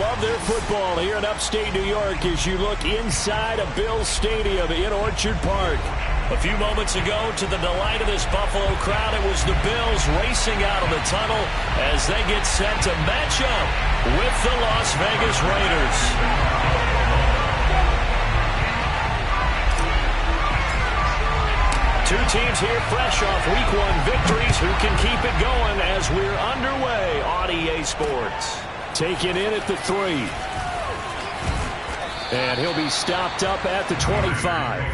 Love their football here in upstate New York as you look inside of Bills Stadium in Orchard Park. A few moments ago, to the delight of this Buffalo crowd, it was the Bills racing out of the tunnel as they get set to match up with the Las Vegas Raiders. Two teams here fresh off Week 1 victories who can keep it going as we're underway on EA Sports. Taken in at the 3. And he'll be stopped up at the 25.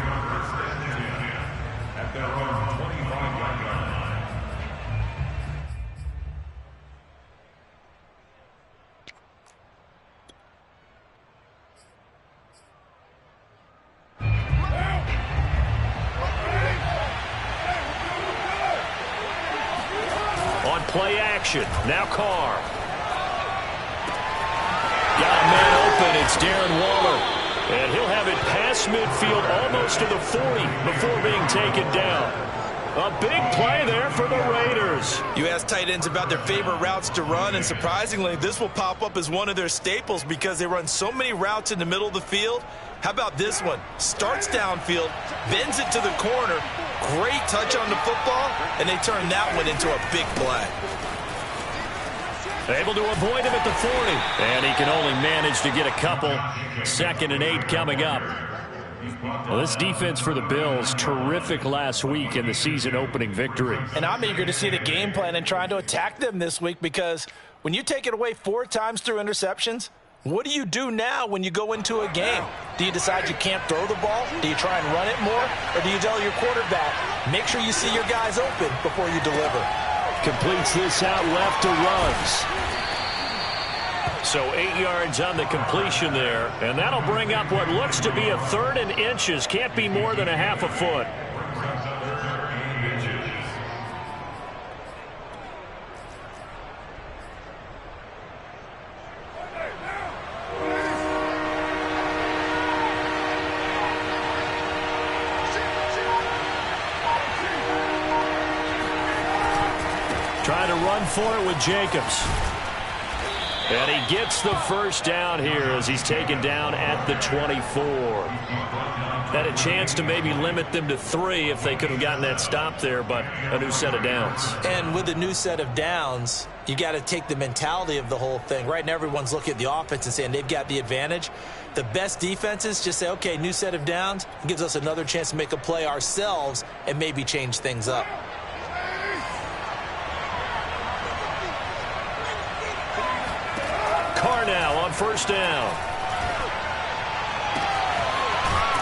On play action, now Carr. Got a man open. It's Darren Waller. And he'll have it past midfield almost to the 40 before being taken down. A big play there for the Raiders. You ask tight ends about their favorite routes to run, and surprisingly, this will pop up as one of their staples because they run so many routes in the middle of the field. How about this one? Starts downfield, bends it to the corner, great touch on the football, and they turn that one into a big play. Able to avoid him at the 40. And he can only manage to get a couple. 2nd and 8 coming up. Well, this defense for the Bills, terrific last week in the season-opening victory. And I'm eager to see the game plan and trying to attack them this week because when you take it away 4 times through interceptions, what do you do now when you go into a game? Do you decide you can't throw the ball? Do you try and run it more? Or do you tell your quarterback, make sure you see your guys open before you deliver? Completes this out left to Ruggs. So 8 yards on the completion there. And that'll bring up what looks to be a 3rd and inches. Can't be more than a half a foot. Trying to run for it with Jacobs. And he gets the first down here as he's taken down at the 24. Had a chance to maybe limit them to 3 if they could have gotten that stop there, but a new set of downs. And with a new set of downs, you got to take the mentality of the whole thing. Right now, everyone's looking at the offense and saying they've got the advantage. The best defenses just say, okay, new set of downs. It gives us another chance to make a play ourselves and maybe change things up. Carr now on first down.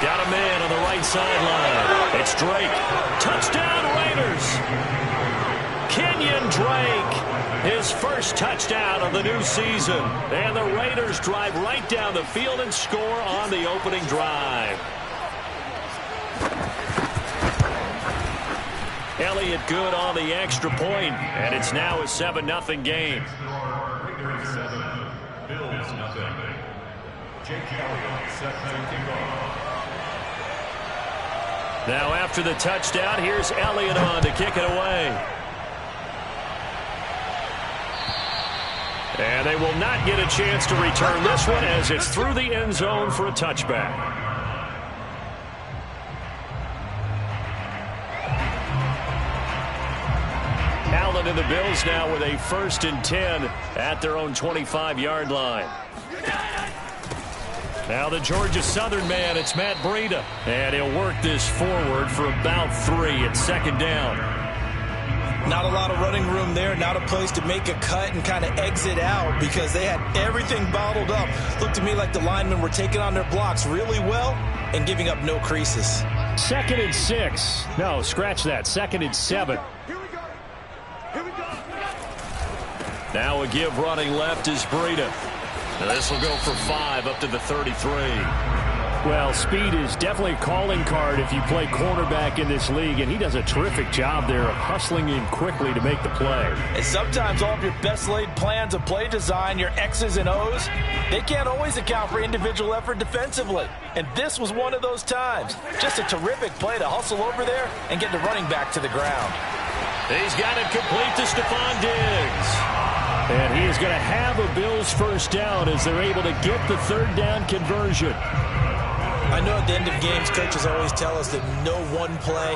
Got a man on the right sideline. It's Drake. Touchdown Raiders. Kenyon Drake. His first touchdown of the new season. And the Raiders drive right down the field and score on the opening drive. Elliott good on the extra point, and it's now a 7-0 game. Now after the touchdown, here's Elliott on to kick it away. And they will not get a chance to return this one as it's through the end zone for a touchback. Allen and the Bills now with a 1st and 10 at their own 25-yard line. Now the Georgia Southern man, it's Matt Breida. And he'll work this forward for about 3 at 2nd down. Not a lot of running room there, not a place to make a cut and kind of exit out because they had everything bottled up. Looked to me like the linemen were taking on their blocks really well and giving up no creases. 2nd and 6. No, scratch that. 2nd and 7. Now a give running left is Breida. Now this will go for 5 up to the 33. Well, speed is definitely a calling card if you play cornerback in this league, and he does a terrific job there of hustling in quickly to make the play. And sometimes all of your best laid plans of play design, your X's and O's, they can't always account for individual effort defensively. And this was one of those times. Just a terrific play to hustle over there and get the running back to the ground. He's got it complete to Stephon Diggs. And he is going to have a Bills first down as they're able to get the third down conversion. I know at the end of games, coaches always tell us that no one play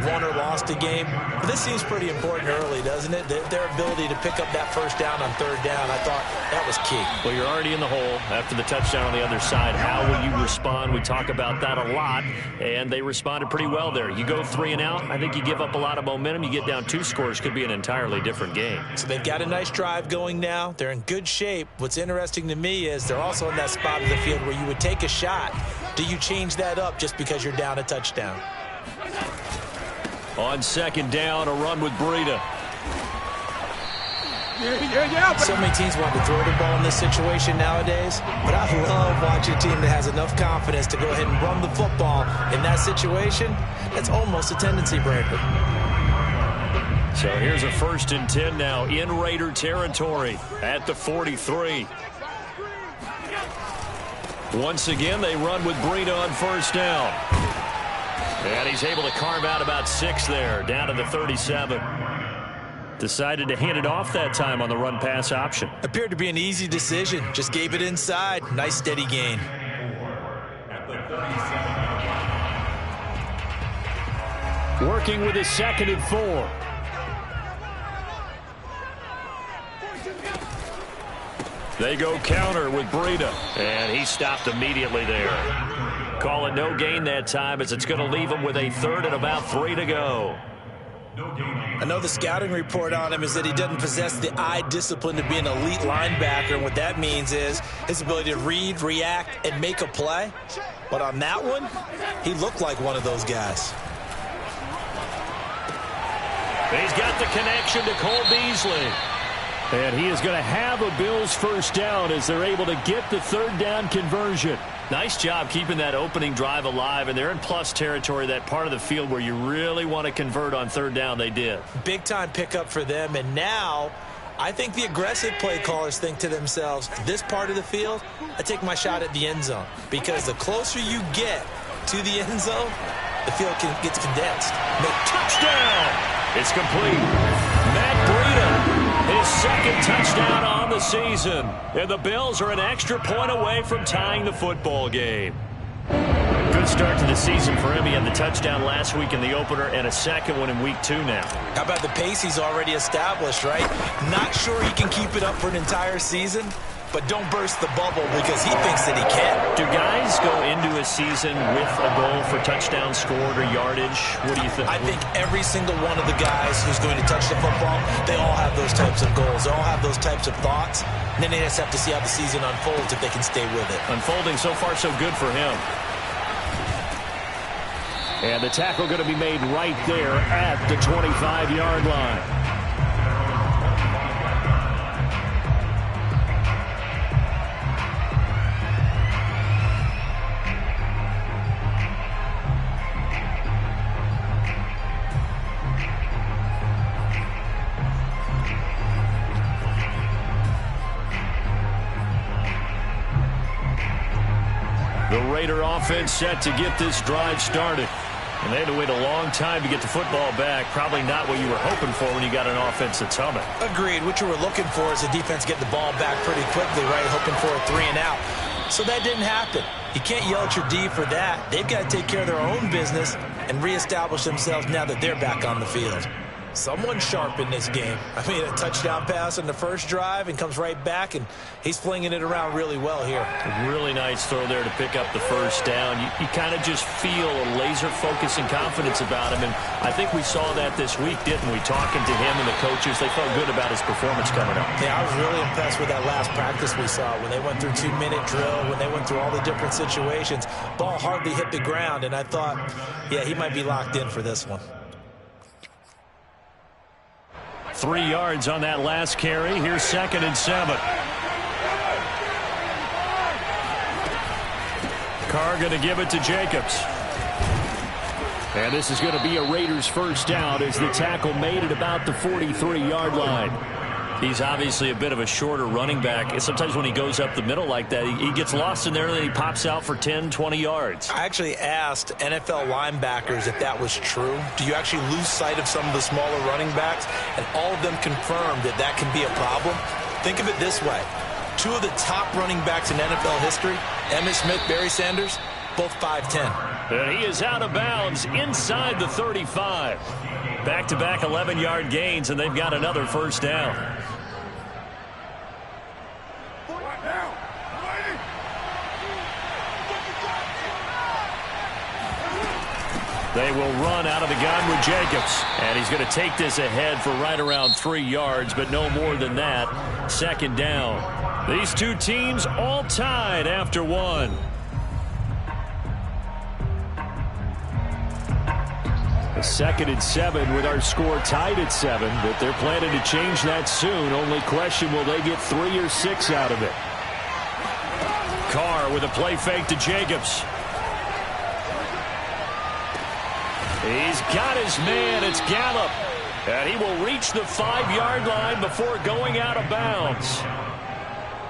won or lost a game. But this seems pretty important early, doesn't it? Their ability to pick up that first down on third down, I thought that was key. Well, you're already in the hole after the touchdown on the other side. How will you respond? We talk about that a lot, and they responded pretty well there. You go 3 and out, I think you give up a lot of momentum. You get down 2 scores, could be an entirely different game. So they've got a nice drive going now. They're in good shape. What's interesting to me is they're also in that spot of the field where you would take a shot. Do you change that up just because you're down a touchdown? On second down, a run with Breida. So many teams want to throw the ball in this situation nowadays, but I love watching a team that has enough confidence to go ahead and run the football in that situation. That's almost a tendency breaker. So here's a 1st and 10 now in Raider territory at the 43. Once again, they run with Breida on first down. And he's able to carve out about 6 there, down to the 37. Decided to hand it off that time on the run-pass option. Appeared to be an easy decision. Just gave it inside. Nice, steady gain. Working with his 2nd and 4. They go counter with Breida, and he stopped immediately there. Call it no gain that time as it's going to leave him with a 3rd and about 3 to go. I know the scouting report on him is that he doesn't possess the eye discipline to be an elite linebacker, and what that means is his ability to read, react, and make a play. But on that one, he looked like one of those guys. He's got the connection to Cole Beasley. And he is going to have a Bills first down as they're able to get the third down conversion. Nice job keeping that opening drive alive, and they're in plus territory, that part of the field where you really want to convert on third down. They did. Big-time pickup for them, and now I think the aggressive play callers think to themselves, this part of the field, I take my shot at the end zone, because the closer you get to the end zone, the field gets condensed. Touchdown! It's complete. Matt Breida. His 2nd touchdown on the season. And the Bills are an extra point away from tying the football game. Good start to the season for him. He had the touchdown last week in the opener and a 2nd one in week 2 now. How about the pace he's already established, right? Not sure he can keep it up for an entire season, but don't burst the bubble because he thinks that he can. Do guys go into a season with a goal for touchdown scored or yardage? What do you think? I think every single one of the guys who's going to touch the football, they all have those types of goals. They all have those types of thoughts. And then they just have to see how the season unfolds if they can stay with it. Unfolding so far so good for him. And the tackle going to be made right there at the 25-yard line. The Raider offense set to get this drive started. And they had to wait a long time to get the football back. Probably not what you were hoping for when you got an offense that's humming. Agreed. What you were looking for is the defense get the ball back pretty quickly, right? Hoping for a 3 and out. So that didn't happen. You can't yell at your D for that. They've got to take care of their own business and reestablish themselves now that they're back on the field. Someone sharp in this game. I mean, a touchdown pass on the first drive and comes right back, and he's flinging it around really well here. A really nice throw there to pick up the first down. You kind of just feel a laser focus and confidence about him, and I think we saw that this week, didn't we? Talking to him and the coaches, they felt good about his performance coming up. Yeah, I was really impressed with that last practice we saw when they went through 2-minute drill, when they went through all the different situations. Ball hardly hit the ground, and I thought, yeah, he might be locked in for this one. 3 yards on that last carry. Here's 2nd and 7. Carr going to give it to Jacobs. And this is going to be a Raiders first down as the tackle made at about the 43-yard line. He's obviously a bit of a shorter running back. Sometimes when he goes up the middle like that, he gets lost in there and then he pops out for 10, 20 yards. I actually asked NFL linebackers if that was true. Do you actually lose sight of some of the smaller running backs? And all of them confirmed that that can be a problem. Think of it this way. Two of the top running backs in NFL history, Emmitt Smith, Barry Sanders, both 5'10". And he is out of bounds inside the 35. Back-to-back 11-yard gains, and they've got another first down. They will run out of the gun with Jacobs. And he's going to take this ahead for right around 3 yards, but no more than that. Second down. These two teams all tied after one. A 2nd and 7 with our score tied at 7, but they're planning to change that soon. Only question, will they get 3 or 6 out of it? Carr with a play fake to Jacobs. He's got his man. It's Gallup. And he will reach the 5-yard line before going out of bounds.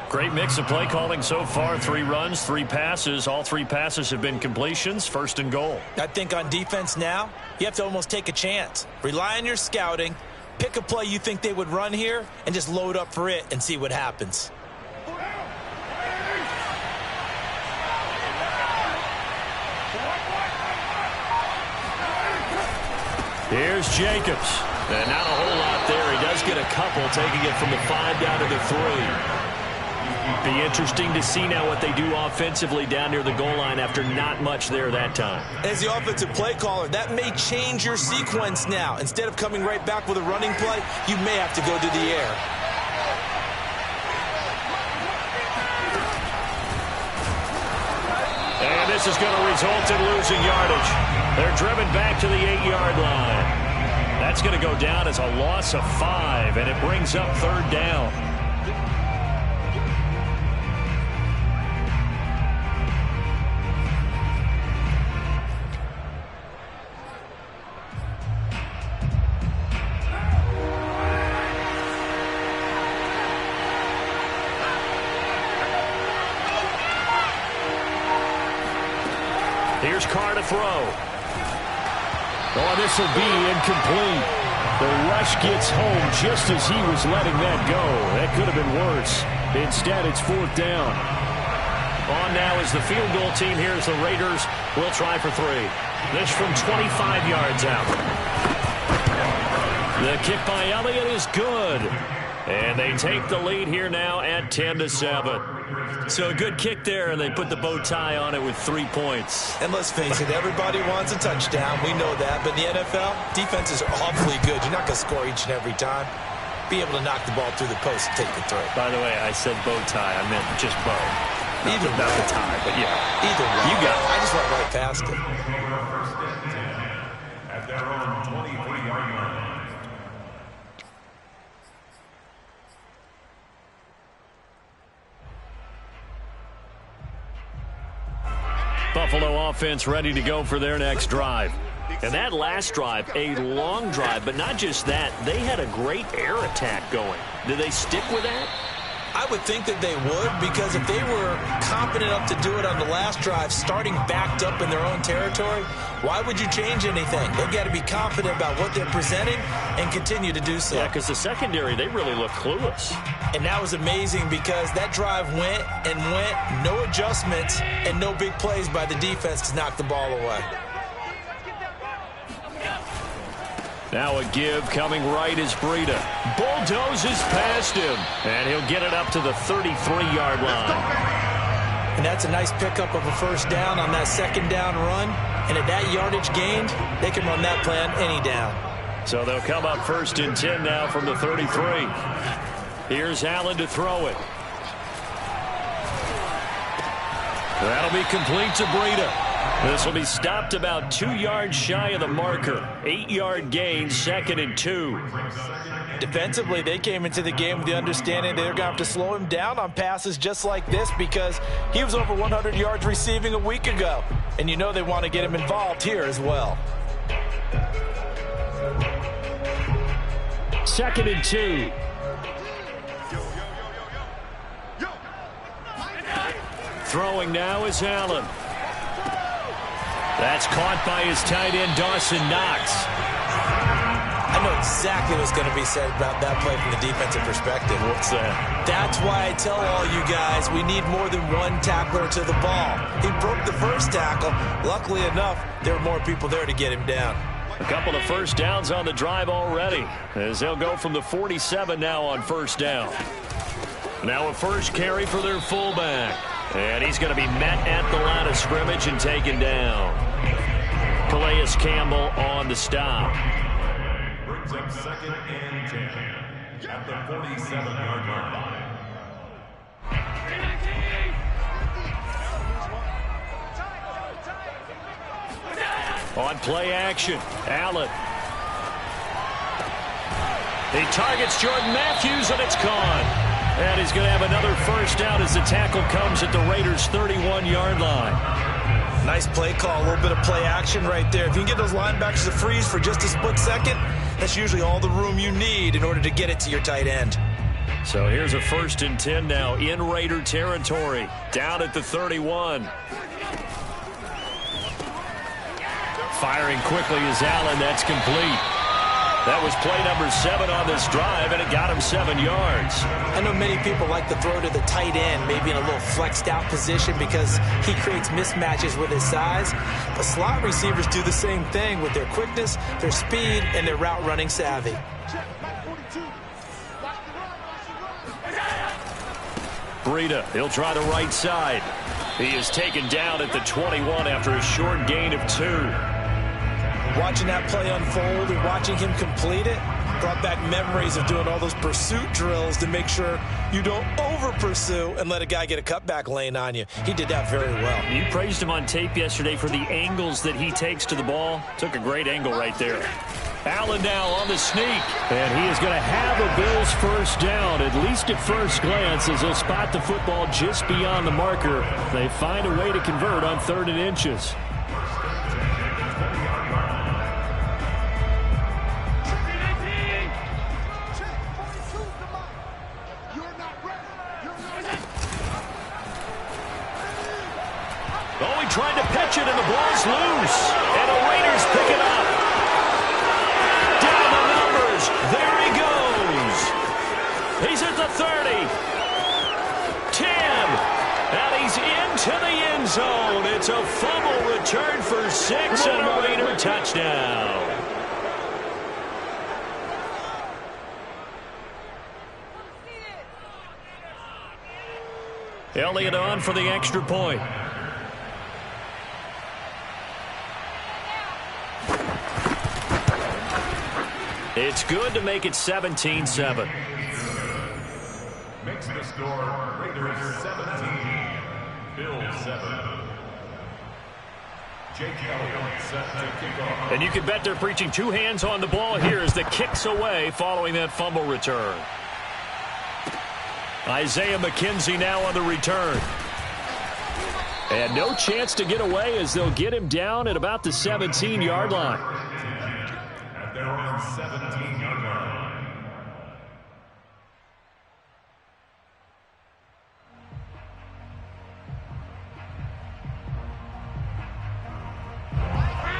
Great mix of play calling so far. 3 runs, 3 passes. All 3 passes have been completions. 1st and goal. I think on defense now, you have to almost take a chance. Rely on your scouting. Pick a play you think they would run here and just load up for it and see what happens. Here's Jacobs. And not a whole lot there. He does get a couple, taking it from the 5 down to the 3. Be interesting to see now what they do offensively down near the goal line after not much there that time. As the offensive play caller, that may change your sequence now. Instead of coming right back with a running play, you may have to go to the air. And this is going to result in losing yardage. They're driven back to the 8-yard line. That's going to go down as a loss of 5, and it brings up 3rd down. Here's Carr to throw. Oh, this will be incomplete. The rush gets home just as he was letting that go. That could have been worse. Instead, it's 4th down. On now is the field goal team here as the Raiders will try for 3. This from 25 yards out. The kick by Elliott is good. And they take the lead here now at 10-7. So a good kick there, and they put the bow tie on it with 3 points. And let's face it, everybody wants a touchdown. We know that. But in the NFL, defenses are awfully good. You're not going to score each and every time. Be able to knock the ball through the post and take the throw. By the way, I said bow tie. I meant just bow. Either not the tie, but yeah. Either way. You got it. I just went right past it. At their own 23-yard line. Buffalo offense ready to go for their next drive. And that last drive, a long drive, but not just that. They had a great air attack going. Did they stick with that? I would think that they would, because if they were confident enough to do it on the last drive, starting backed up in their own territory, why would you change anything? They've got to be confident about what they're presenting and continue to do so. Yeah, because the secondary, they really look clueless. And that was amazing because that drive went and went, no adjustments, and no big plays by the defense to knock the ball away. Now a give coming right is Breida. Bulldozes past him. And he'll get it up to the 33-yard line. And that's a nice pickup of a first down on that second down run. And at that yardage gained, they can run that play on any down. So they'll come up 1st and 10 now from the 33. Here's Allen to throw it. That'll be complete to Breida. This will be stopped about 2 yards shy of the marker. 8-yard gain, 2nd and 2. Defensively, they came into the game with the understanding they're going to have to slow him down on passes just like this because he was over 100 yards receiving a week ago. And you know they want to get him involved here as well. 2nd and 2. Throwing now is Allen. That's caught by his tight end, Dawson Knox. I know exactly what's going to be said about that play from the defensive perspective. What's that? That's why I tell all you guys we need more than one tackler to the ball. He broke the first tackle. Luckily enough, there were more people there to get him down. A couple of first downs on the drive already, as they'll go from the 47 now on first down. Now a first carry for their fullback. And he's going to be met at the line of scrimmage and taken down. Calais Campbell on the stop. Brings up 2nd and 10 at the 47-yard line. On play action, Allen. He targets Jordan Matthews, and it's gone. And he's going to have another first down as the tackle comes at the Raiders' 31-yard line. Nice play call, a little bit of play action right there. If you can get those linebackers to freeze for just a split second, that's usually all the room you need in order to get it to your tight end. So here's a 1st and 10 now in Raider territory, down at the 31. Firing quickly is Allen. That's complete. That was play number 7 on this drive, and it got him 7 yards. I know many people like to throw to the tight end, maybe in a little flexed out position because he creates mismatches with his size. But slot receivers do the same thing with their quickness, their speed, and their route running savvy. Breida, he'll try the right side. He is taken down at the 21 after a short gain of 2. Watching that play unfold and watching him complete it brought back memories of doing all those pursuit drills to make sure you don't over-pursue and let a guy get a cutback lane on you. He did that very well. You praised him on tape yesterday for the angles that he takes to the ball. Took a great angle right there. Allen now on the sneak. And he is going to have a Bills first down, at least at first glance, as he'll spot the football just beyond the marker. They find a way to convert on 3rd and inches. Trying to pitch it, and the ball's loose. And the Raiders pick it up. Down the numbers. There he goes. He's at the 30. 10. And he's into the end zone. It's a fumble return for 6 and a Raider touchdown. Elliott on for the extra point. It's good to make it 17-7. Makes the score Raiders 17, Bills 7. Jake Elliott set to kick off. And you can bet they're preaching 2 hands on the ball here as the kick's away following that fumble return. Isaiah McKenzie now on the return. And no chance to get away as they'll get him down at about the 17-yard line. At their own 17-yard line.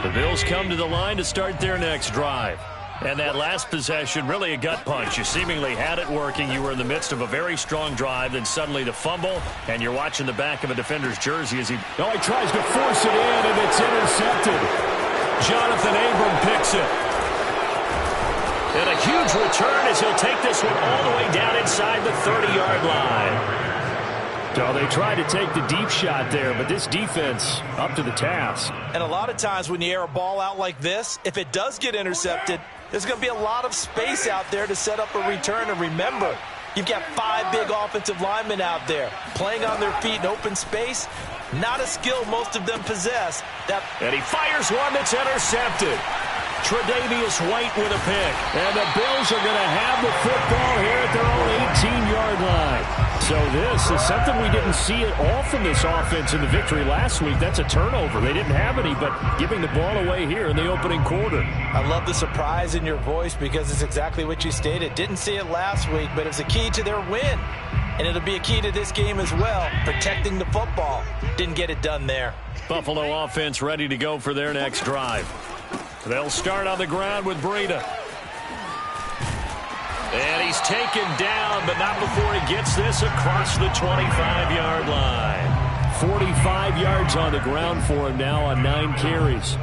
The Bills come to the line to start their next drive. And that last possession, really a gut punch. You seemingly had it working. You were in the midst of a very strong drive. Then suddenly the fumble, and you're watching the back of a defender's jersey as he tries to force it in, and it's intercepted. Jonathan Abram picks it. And a huge return as he'll take this one all the way down inside the 30-yard line. So they tried to take the deep shot there, but this defense up to the task. And a lot of times when you air a ball out like this, if it does get intercepted, there's going to be a lot of space out there to set up a return. And remember, You've got 5 big offensive linemen out there playing on their feet in open space. Not a skill most of them possess. And he fires one that's intercepted. Tre'Davious White with a pick. And the Bills are going to have the football here at their own 18-yard line. So this is something we didn't see at all from this offense in the victory last week. That's a turnover. They didn't have any, but giving the ball away here in the opening quarter. I love the surprise in your voice because it's exactly what you stated. Didn't see it last week, but it was a key to their win. And it'll be a key to this game as well, protecting the football. Didn't get it done there. Buffalo offense ready to go for their next drive. They'll start on the ground with Breida. And he's taken down, but not before he gets this across the 25-yard line. 45 yards on the ground for him now on 9 carries.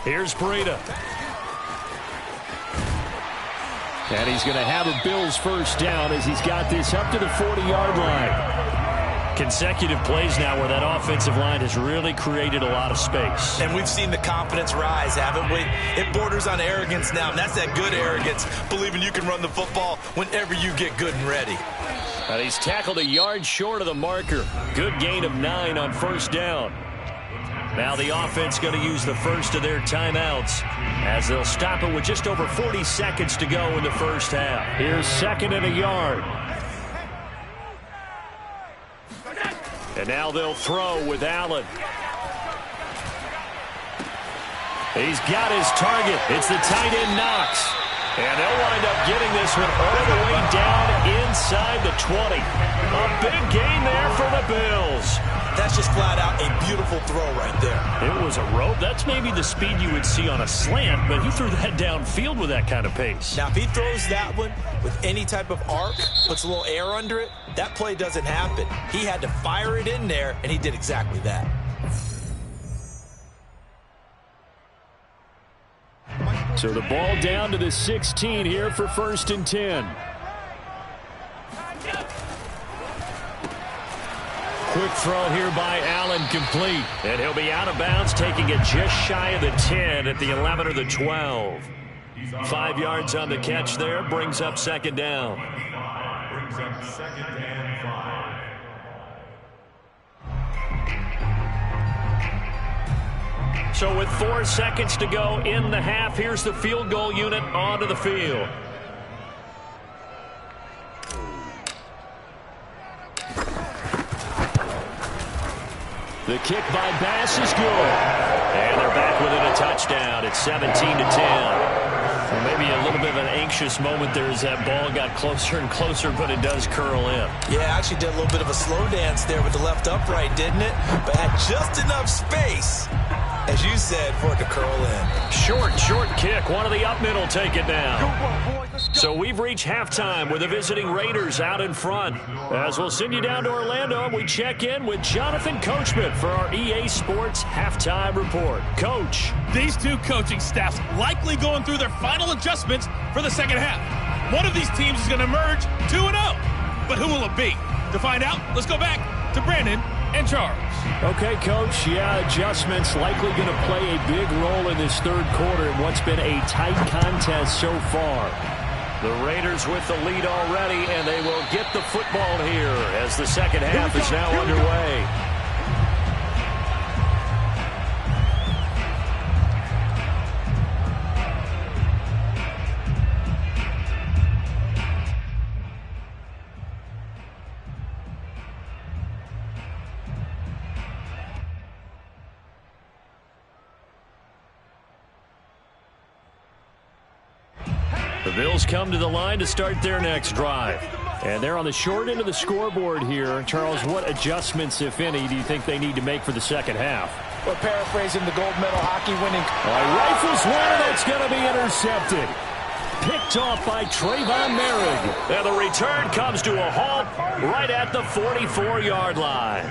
Here's Breida. And he's going to have a Bills first down as he's got this up to the 40-yard line. Consecutive plays now where that offensive line has really created a lot of space. And we've seen the confidence rise, haven't we? It borders on arrogance now, and that's that good arrogance, believing you can run the football whenever you get good and ready. And he's tackled a yard short of the marker. Good gain of 9 on first down. Now the offense going to use the first of their timeouts as they'll stop it with just over 40 seconds to go in the first half. Here's 2nd and a yard. And now they'll throw with Allen. He's got his target. It's the tight end Knox. And they'll wind up getting this one all the way down inside the 20. A big gain there for the Bills. That's just flat out a beautiful throw right there. It was a rope. That's maybe the speed you would see on a slant, but he threw that downfield with that kind of pace. Now, if he throws that one with any type of arc, puts a little air under it, that play doesn't happen. He had to fire it in there, and he did exactly that. So the ball down to the 16 here for 1st and 10. Quick throw here by Allen, complete. And he'll be out of bounds, taking it just shy of the 10 at the 11 or the 12. 5 yards on the catch there, brings up 2nd down. Brings up 2nd and 5. So with 4 seconds to go in the half, here's the field goal unit onto the field. The kick by Bass is good. And they're back within a touchdown. It's 17-10. Well, maybe a little bit of an anxious moment there as that ball got closer and closer, but it does curl in. Yeah, actually did a little bit of a slow dance there with the left upright, didn't it? But had just enough space, as you said, for it to curl in. Short kick. One of the up middle take it down. So we've reached halftime with the visiting Raiders out in front. As we'll send you down to Orlando, we check in with Jonathan Coachman for our EA Sports Halftime Report. Coach. These two coaching staffs likely going through their final adjustments for the second half. One of these teams is going to emerge 2-0. But who will it be? To find out, let's go back to Brandon and Charles. Okay, Coach. Yeah, adjustments likely going to play a big role in this third quarter in what's been a tight contest so far. The Raiders with the lead already, and they will get the football here as the second half is now underway. The Bills come to the line to start their next drive. And they're on the short end of the scoreboard here. Charles, what adjustments, if any, do you think they need to make for the second half? Well, paraphrasing the gold medal hockey winning. Rifles one, and that's going to be intercepted. Picked off by Trayvon Merrick. And the return comes to a halt right at the 44-yard line.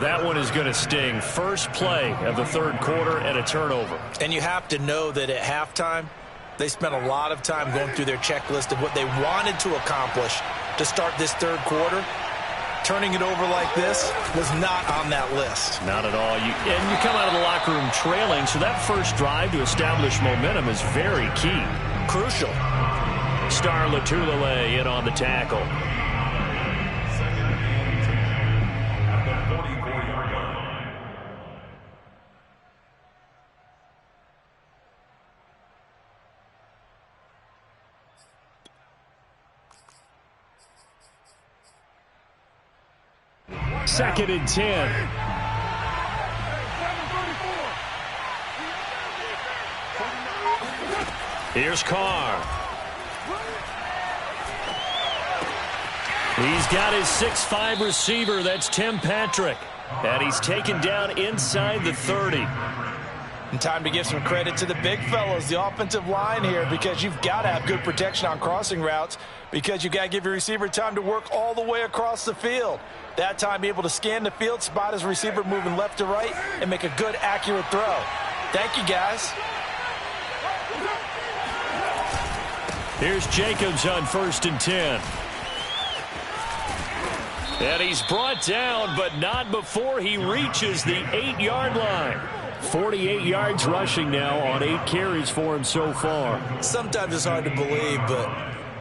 That one is going to sting. First play of the third quarter and a turnover. And you have to know that at halftime, they spent a lot of time going through their checklist of what they wanted to accomplish to start this third quarter. turning it over like this was not on that list. Not at all. And you come out of the locker room trailing, so that first drive to establish momentum is very key. Crucial. Star Latulele in on the tackle. Second and 10 at the 44-yard line. Second and 10. Here's Carr. He's got his 6'5" receiver. That's Tim Patrick. And he's taken down inside the 30. And time to give some credit to the big fellows, the offensive line here, because you've got to have good protection on crossing routes, because you've got to give your receiver time to work all the way across the field. That time, be able to scan the field, spot his receiver moving left to right, and make a good, accurate throw. Thank you, guys. Here's Jacobs on 1st and 10. And he's brought down, but not before he reaches the 8-yard line. 48 yards rushing now on 8 carries for him so far. Sometimes it's hard to believe, but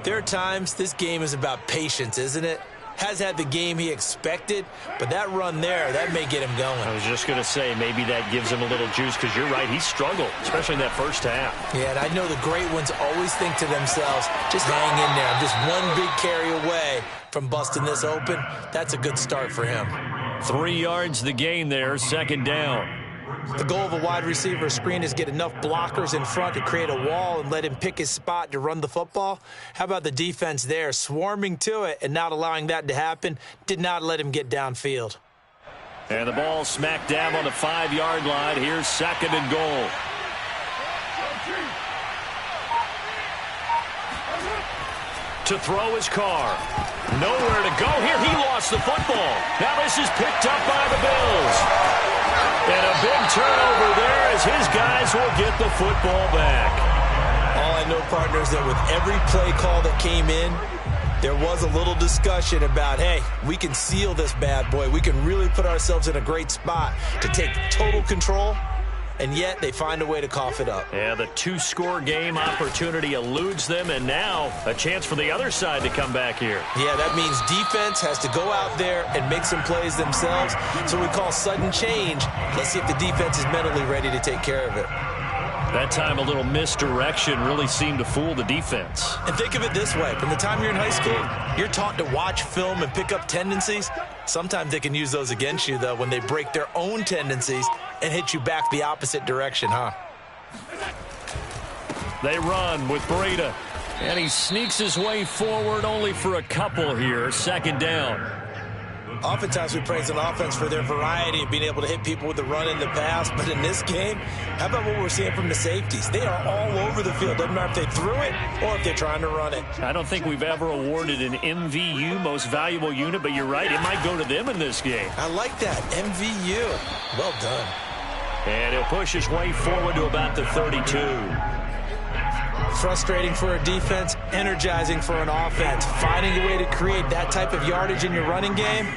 there are times this game is about patience, isn't it? Has had the game he expected, but that run there, that may get him going. I was just going to say, maybe that gives him a little juice, because you're right, he struggled, especially in that first half. Yeah, and I know the great ones always think to themselves, just hang in there. I'm just one big carry away from busting this open. That's a good start for him. 3 yards the gain there, 2nd down. The goal of a wide receiver screen is get enough blockers in front to create a wall and let him pick his spot to run the football. How about the defense there, swarming to it and not allowing that to happen? Did not let him get downfield. And the ball smacked down on the 5-yard line. Here's 2nd and goal. To throw his Carr. Nowhere to go here. He lost the football. Now this is picked up by the Bills. And a big turnover there as his guys will get the football back. All I know, partners, that with every play call that came in, there was a little discussion about, hey, we can seal this bad boy. We can really put ourselves in a great spot to take total control, and yet they find a way to cough it up. Yeah, the 2-score game opportunity eludes them, and now a chance for the other side to come back here. Yeah, that means defense has to go out there and make some plays themselves. So we call sudden change. Let's see if the defense is mentally ready to take care of it. That time a little misdirection really seemed to fool the defense. And think of it this way. From the time you're in high school, you're taught to watch film and pick up tendencies. Sometimes they can use those against you, though, when they break their own tendencies and hit you back the opposite direction, huh? They run with Breida. And he sneaks his way forward only for a couple here. 2nd down. Oftentimes we praise an offense for their variety of being able to hit people with the run and the pass. But in this game, how about what we're seeing from the safeties? They are all over the field. Doesn't matter if they threw it or if they're trying to run it. I don't think we've ever awarded an MVU, most valuable unit, but you're right, it might go to them in this game. I like that. MVU. Well done. And he'll push his way forward to about the 32. Frustrating for a defense, energizing for an offense. Finding a way to create that type of yardage in your running game,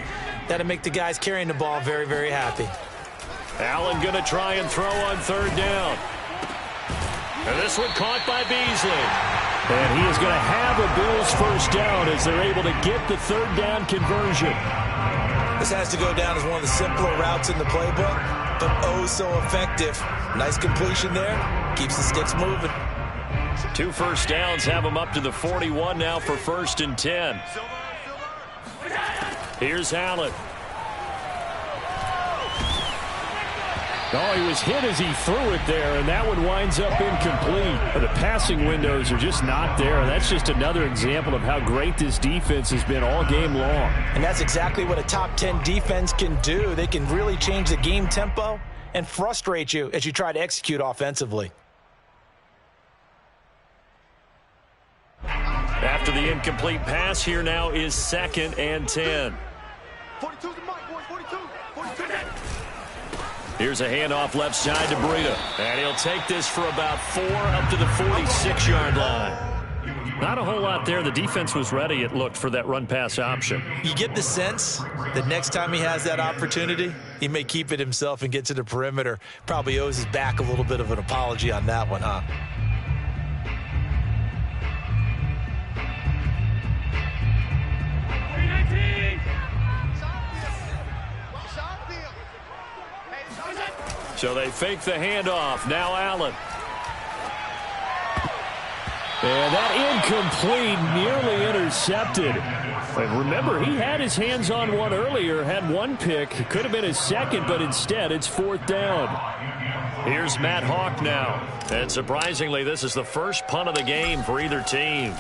that'll make the guys carrying the ball very, very happy. Allen going to try and throw on 3rd down. And this one caught by Beasley. And he is going to have a Bills 1st down as they're able to get the 3rd down conversion. This has to go down as one of the simpler routes in the playbook, but oh so effective. Nice completion there. Keeps the sticks moving. 2 first downs have him up to the 41 now for 1st and 10. Here's Allen. Oh, he was hit as he threw it there, and that one winds up incomplete. The passing windows are just not there, and that's just another example of how great this defense has been all game long. And that's exactly what a top 10 defense can do. They can really change the game tempo and frustrate you as you try to execute offensively. After the incomplete pass, here now is 2nd and 10. 42 to Mike, boys, 42. 42. Here's a handoff left side to Breida. And he'll take this for about 4 up to the 46-yard line. Not a whole lot there. The defense was ready, it looked, for that run-pass option. You get the sense that next time he has that opportunity, he may keep it himself and get to the perimeter. Probably owes his back a little bit of an apology on that one, huh? So they fake the handoff. Now Allen. And that incomplete, nearly intercepted. And remember, he had his hands on one earlier, had one pick. It could have been his second, but instead it's 4th down. Here's Matt Hawk now. And surprisingly, this is the first punt of the game for either team.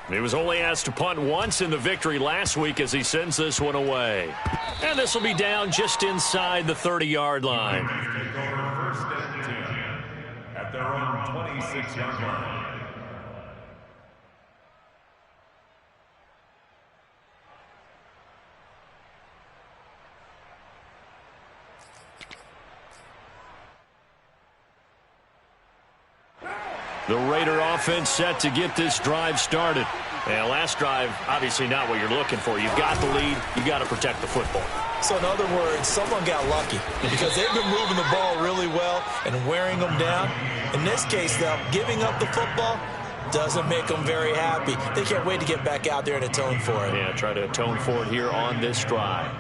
He was only asked to punt once in the victory last week as he sends this one away. And this will be down just inside the 30-yard line. First and 10 at their own 26-yard line. The Raider offense set to get this drive started. And last drive, obviously not what you're looking for. You've got the lead. You've got to protect the football. So in other words, someone got lucky because they've been moving the ball really well and wearing them down. In this case, though, giving up the football doesn't make them very happy. They can't wait to get back out there and atone for it. Yeah, try to atone for it here on this drive.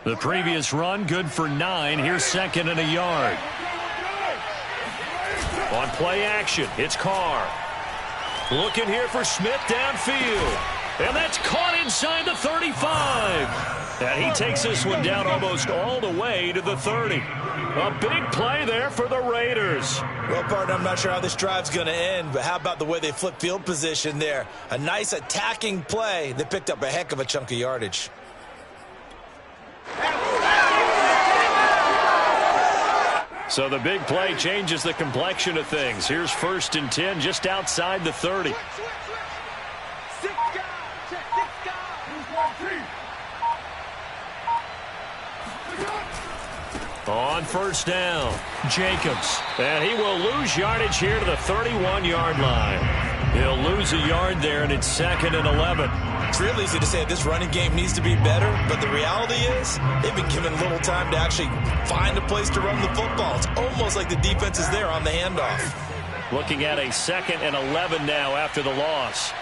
The previous run, good for 9. Here's 2nd and a yard. On play action, it's Carr. Looking here for Smith downfield. And that's caught inside the 35. And he takes this one down almost all the way to the 30. A big play there for the Raiders. Well, partner, I'm not sure how this drive's going to end, but how about the way they flip field position there? A nice attacking play. They picked up a heck of a chunk of yardage. So the big play changes the complexion of things. Here's 1st and 10 just outside the 30. On 1st down, Jacobs. And he will lose yardage here to the 31-yard line. He'll lose a yard there, and it's 2nd and 11. It's real easy to say this running game needs to be better, but the reality is they've been given little time to actually find a place to run the football. It's almost like the defense is there on the handoff. Looking at a 2nd and 11 now after the loss.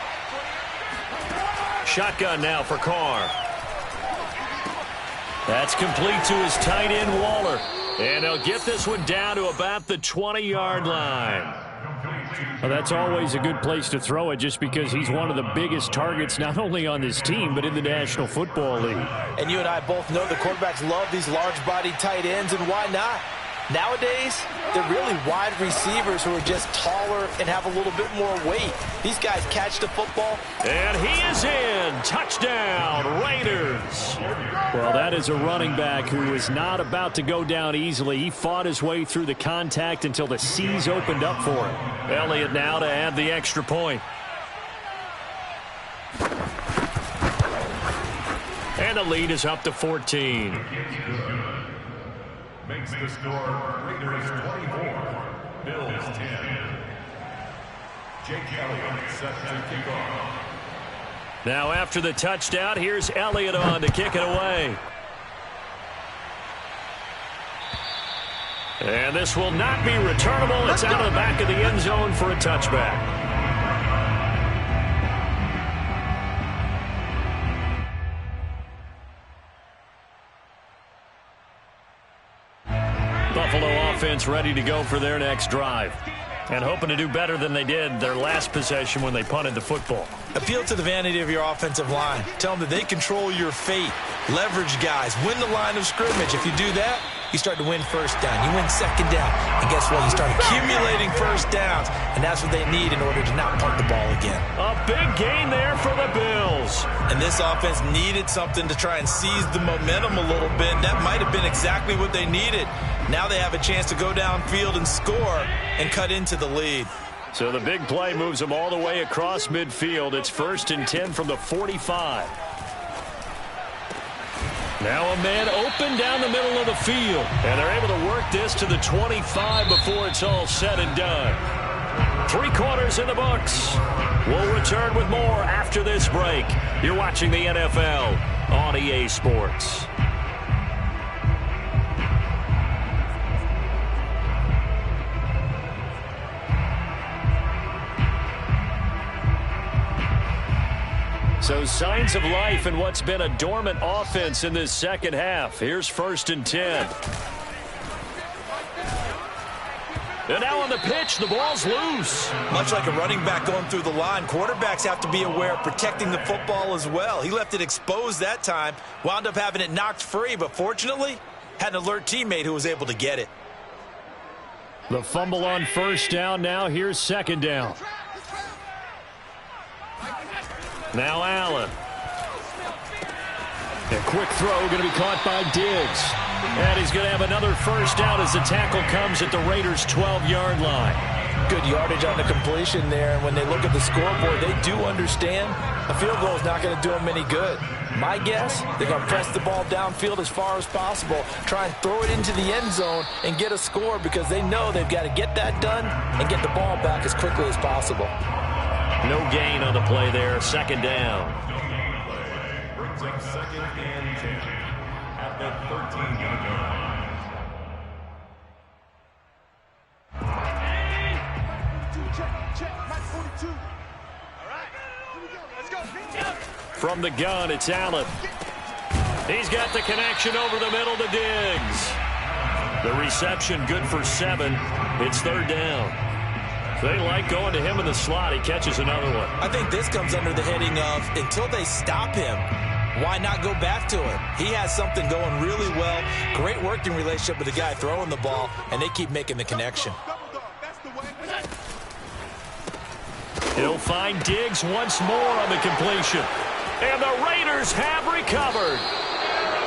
Shotgun now for Carr. That's complete to his tight end, Waller. And they'll get this one down to about the 20-yard line. Well, that's always a good place to throw it just because he's one of the biggest targets not only on this team but in the National Football League. And you and I both know the quarterbacks love these large-bodied tight ends, and why not? Nowadays, they're really wide receivers who are just taller and have a little bit more weight. These guys catch the football. And he is in. Touchdown, Raiders. Well, that is a running back who is not about to go down easily. He fought his way through the contact until the C's opened up for him. Elliott now to add the extra point. And the lead is up to 14. Makes the score Raiders 24, Bills 10. Jake Elliott set to kick off. Now after the touchdown, here's Elliott on to kick it away. And this will not be returnable. It's out of the back of the end zone for a touchback. Buffalo offense ready to go for their next drive. And hoping to do better than they did their last possession when they punted the football. Appeal to the vanity of your offensive line. Tell them that they control your fate. Leverage guys. Win the line of scrimmage. If you do that, you start to win 1st down. You win 2nd down. And guess what? You start accumulating 1st downs. And that's what they need in order to not punt the ball again. A big gain there for the Bills. And this offense needed something to try and seize the momentum a little bit. That might have been exactly what they needed. Now they have a chance to go downfield and score and cut into the lead. So the big play moves them all the way across midfield. It's 1st and 10 from the 45. Now a man open down the middle of the field. And they're able to work this to the 25 before it's all said and done. 3 quarters in the books. We'll return with more after this break. You're watching the NFL on EA Sports. So signs of life in what's been a dormant offense in this second half. Here's 1st and 10. And now on the pitch, the ball's loose. Much like a running back going through the line, quarterbacks have to be aware of protecting the football as well. He left it exposed that time, wound up having it knocked free, but fortunately, had an alert teammate who was able to get it. The fumble on 1st down. Now here's 2nd down. Now Allen. A quick throw going to be caught by Diggs. And he's going to have another 1st down as the tackle comes at the Raiders' 12-yard line. Good yardage on the completion there. And when they look at the scoreboard, they do understand a field goal is not going to do them any good. My guess, they're going to press the ball downfield as far as possible, try and throw it into the end zone and get a score because they know they've got to get that done and get the ball back as quickly as possible. No gain on the play there. 2nd down. Brings up 2nd and 10 at the 13-yard line. From the gun, it's Allen. He's got the connection over the middle to Diggs. The reception good for 7. It's 3rd down. They like going to him in the slot. He catches another one. I think this comes under the heading of until they stop him, why not go back to it? He has something going really well. Great working relationship with the guy throwing the ball, and they keep making the connection. He'll find Diggs once more on the completion. And the Raiders have recovered.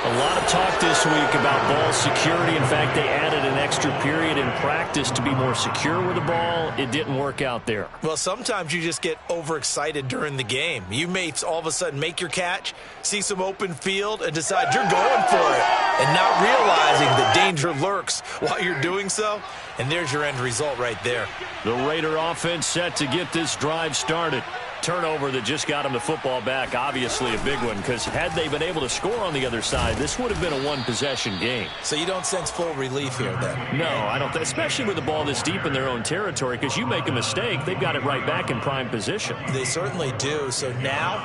A lot of talk this week about ball security. In fact, they added an extra period in practice to be more secure with the ball. It didn't work out there. Well, sometimes you just get overexcited during the game. You may all of a sudden make your catch, see some open field, and decide you're going for it, and not realizing the danger lurks while you're doing so. And there's your end result right there. The Raider offense set to get this drive started. Turnover that just got him the football back, obviously a big one, because had they been able to score on the other side, this would have been a one-possession game. So you don't sense full relief here then? No, I don't, especially with the ball this deep in their own territory, because you make a mistake, they've got it right back in prime position. They certainly do. So now,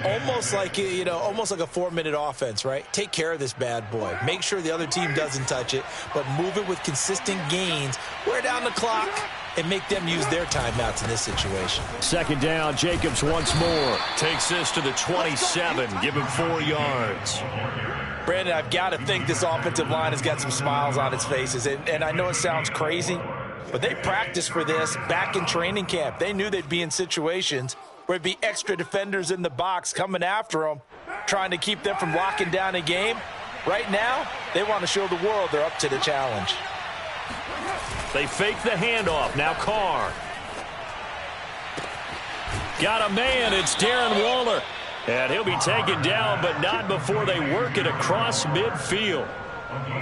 almost like a 4-minute offense, right? Take care of this bad boy. Make sure the other team doesn't touch it, but move it with consistent gains. Wear down the clock and make them use their timeouts in this situation. 2nd down, Jacobs once more. Takes this to the 27, give him 4 yards. Brandon, I've got to think this offensive line has got some smiles on its faces. And I know it sounds crazy, but they practiced for this back in training camp. They knew they'd be in situations where there'd be extra defenders in the box coming after them, trying to keep them from locking down a game. Right now, they want to show the world they're up to the challenge. They fake the handoff. Now Carr. Got a man. It's Darren Waller. And he'll be taken down, but not before they work it across midfield.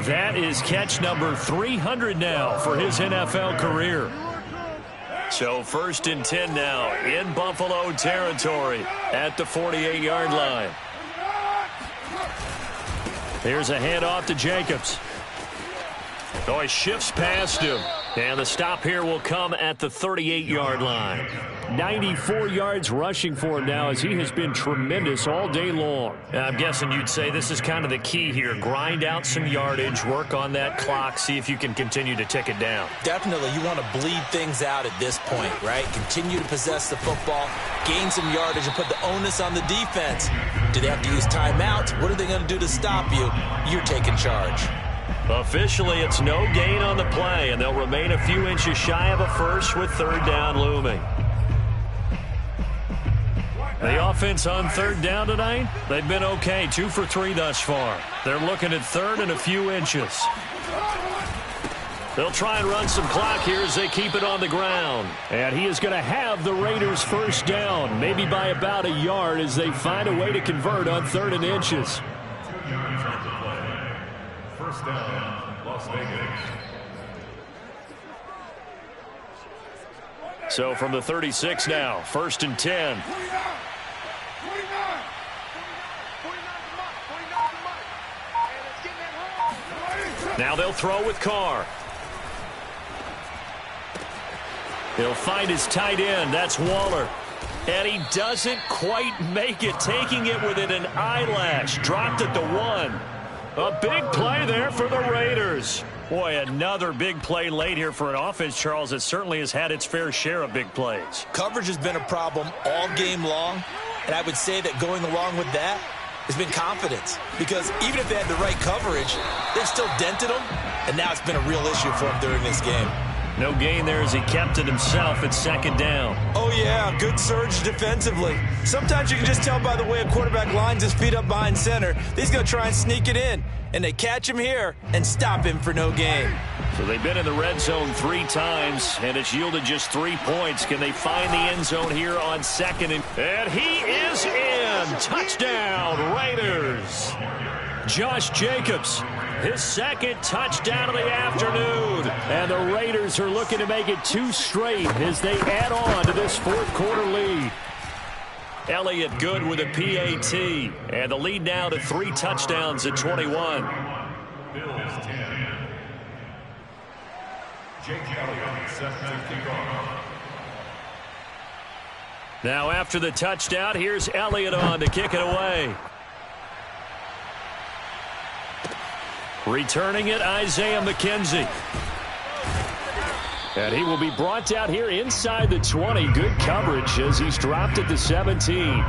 That is catch number 300 now for his NFL career. So 1st and 10 now in Buffalo territory at the 48-yard line. Here's a handoff to Jacobs. Oh, he shifts past him. And the stop here will come at the 38-yard line. 94 yards rushing for him now as he has been tremendous all day long. I'm guessing you'd say this is kind of the key here. Grind out some yardage, work on that clock, see if you can continue to tick it down. Definitely, you want to bleed things out at this point, right? Continue to possess the football, gain some yardage, and put the onus on the defense. Do they have to use timeouts? What are they going to do to stop you? You're taking charge. Officially, it's no gain on the play, and they'll remain a few inches shy of a first with 3rd down looming. The offense on 3rd down tonight, they've been okay, 2 for 3 thus far. They're looking at 3rd and a few inches. They'll try and run some clock here as they keep it on the ground. And he is going to have the Raiders 1st down, maybe by about a yard as they find a way to convert on 3rd and inches. seconds on the play. First down, Las Vegas. So from the 36 now, 1st and 10. Now they'll throw with Carr. He'll find his tight end. That's Waller. And he doesn't quite make it, taking it within an eyelash. Dropped at the 1. A big play there for the Raiders. Boy, another big play late here for an offense, Charles, that certainly has had its fair share of big plays. Coverage has been a problem all game long, and I would say that going along with that has been confidence. Because even if they had the right coverage, they've still dented them, and now it's been a real issue for them during this game. No gain there as he kept it himself at 2nd down. Oh, yeah, good surge defensively. Sometimes you can just tell by the way a quarterback lines his feet up behind center. He's going to try and sneak it in, and they catch him here and stop him for no gain. So they've been in the red zone 3 times, and it's yielded just 3 points. Can they find the end zone here on 2nd? And he is in. Touchdown, Raiders. Josh Jacobs, his 2nd touchdown of the afternoon. And the Raiders are looking to make it 2 straight as they add on to this 4th quarter lead. Elliott good with a PAT. And the lead now to 3 touchdowns at 21. Bills 10. Jake Elliott set to kick off. Now after the touchdown, here's Elliott on to kick it away. Returning it, Isaiah McKenzie. And he will be brought down here inside the 20. Good coverage as he's dropped at the 17.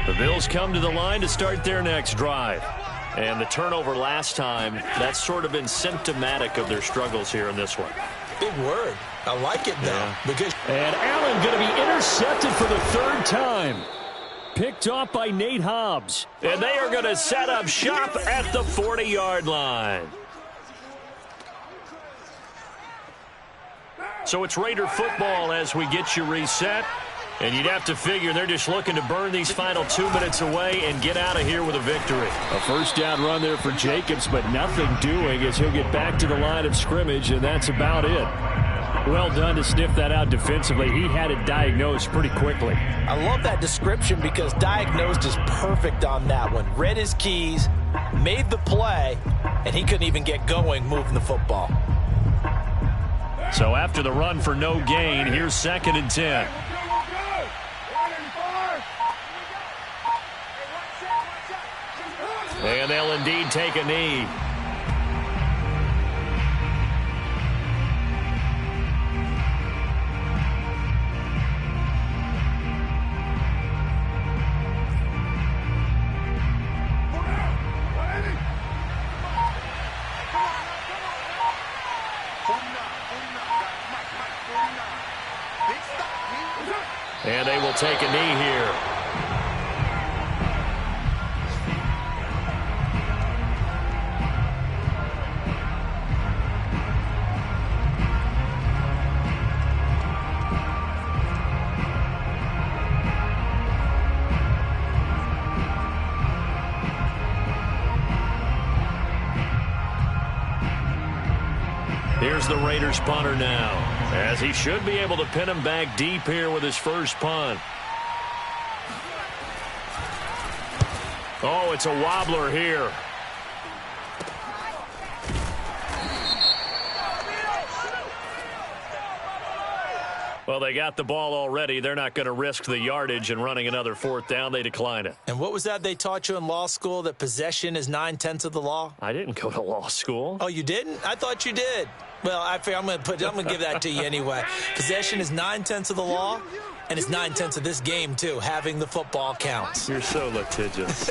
The Bills come to the line to start their next drive. And the turnover last time, that's sort of been symptomatic of their struggles here in this one. Big word. I like it, though. Yeah. Because and Allen going to be intercepted for the 3rd time. Picked off by Nate Hobbs. And they are going to set up shop at the 40-yard line. So it's Raider football as we get you reset. And you'd have to figure they're just looking to burn these final 2 minutes away and get out of here with a victory. A 1st down run there for Jacobs, but nothing doing as he'll get back to the line of scrimmage, and that's about it. Well done to sniff that out defensively. He had it diagnosed pretty quickly. I love that description because diagnosed is perfect on that one. Read his keys, made the play, and he couldn't even get going moving the football. So after the run for no gain, here's 2nd and 10. And they'll indeed take a knee. And they will take a knee here. Here's the Raiders punter now, as he should be able to pin him back deep here with his first punt. Oh, it's a wobbler here. Well, they got the ball already. They're not going to risk the yardage and running another 4th down. They decline it. And what was that they taught you in law school, that possession is 9/10 of the law? I didn't go to law school. Oh, you didn't? I thought you did. Well, I'm going to give that to you anyway. Possession is 9/10 of the law, and it's 9/10 of this game, too. Having the football counts. You're so litigious.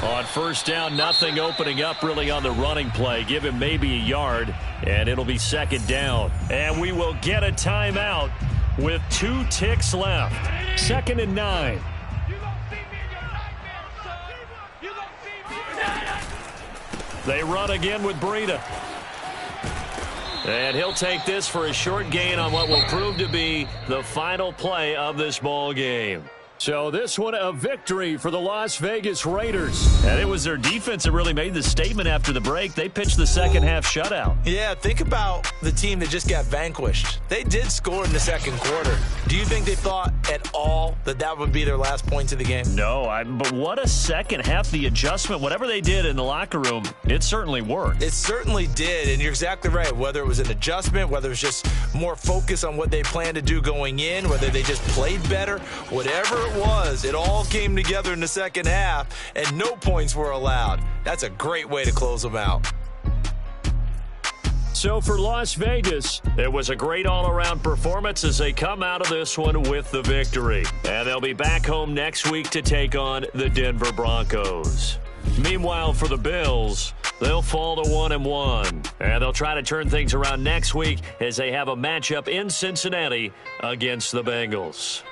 On 1st down, nothing opening up really on the running play. Give him maybe a yard, and it'll be 2nd down. And we will get a timeout with 2 ticks left. 2nd and 9. They run again with Breida. And he'll take this for a short gain on what will prove to be the final play of this ball game. So this one, a victory for the Las Vegas Raiders. And it was their defense that really made the statement after the break. They pitched the second half shutout. Yeah, think about the team that just got vanquished. They did score in the second quarter. Do you think they thought at all that that would be their last points of the game? No, but what a second half. The adjustment, whatever they did in the locker room, it certainly worked. It certainly did, and you're exactly right. Whether it was an adjustment, whether it was just more focus on what they planned to do going in, whether they just played better, whatever it was, it all came together in the second half, and no points were allowed. That's a great way to close them out. So for Las Vegas, it was a great all-around performance as they come out of this one with the victory. And they'll be back home next week to take on the Denver Broncos. Meanwhile, for the Bills, they'll fall to 1-1. And they'll try to turn things around next week as they have a matchup in Cincinnati against the Bengals.